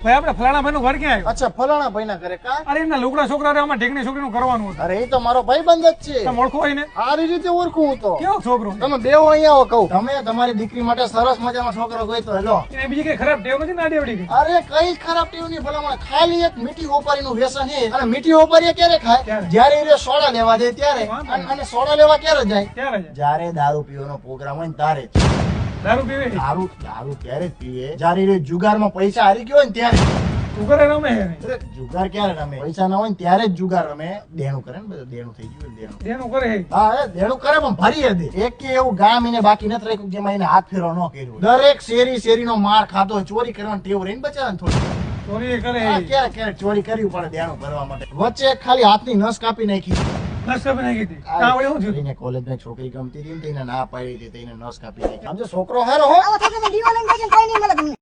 ભાઈ આપણે ફલાણા ભાઈ નું ઘર ક્યાં આવ્યું? અચ્છા ફલાણા ભાઈ ના ઘરે કા? અરે એમના લુગડા છોકરા આમાં ઢીકણી છોકરીનું કરવાનું હતું. અરે એ તો મારો ભાઈબંધ જ છે. તમે ઓળખો હોય ને? સારી રીતે ઓળખું હું તો. કેવો છોકરો? તમે બેવો અહીંયા આવો કહું. તમે તમારી દીકરી માટે સરસ મજાનો છોકરો ગોઈતો હેલો. એને બીજી કઈ ખરાબ ટેવ નથી ને આડી અવડી કઈ? અરે કઈ ખરાબ ટેવ નહીં ભલામણ. ખાલી એક મીઠી ઓપારીનું વ્યસન છે. અને મીઠી ઓપારી ક્યારે ખાય? જ્યારે એ સોડા લેવા જાય ત્યારે. અને સોડા લેવા ક્યારે જાય? ક્યારે છે? જ્યારે દારૂ પીવાનો પ્રોગ્રામ હોય ને તારે. દારૂ પીવે? દારૂ ત્યારે જ પીવે જ્યારે એ જુગારમાં પૈસા હારી ગયો હોય ને ત્યારે. જુગાર રમે છે ને? અરે જુગાર ક્યારે રમે? પૈસા ના હોય ને ત્યારે જ જુગાર રમે. દેણું કરે ને બધું દેણું થઈ ગયું દેણું. દેણું કરે છે? હા એ દેણું કરે પણ ભરી દે. એક કે એવું ગામ એને બાકી નથી રાખ્યું જેમાં એને હાથ ફેરવા ન કર્યો. દરેક શેરીનો માર ખાતો હોય. ચોરી કરવાની ટેવ રહીને બચાવે થોડી. ચોરી કરે હા, છે? ક્યારેક ચોરી કરવી પડે દેણું ભરવા માટે. વચ્ચે ખાલી હાથની નસ કાપી નાખી. નસ કાપી નાખી હતી. કાં વળી શું થયું? એને કોલેજમાં છોકરી ગમતી હતી ને તેને ના પાડી હતી, તેને નસ કાપી નાખી. આમ જો છોકરો હારો હો. આવો થતો ને દીવાલ લઈને કઈ નહીં મળે તમને.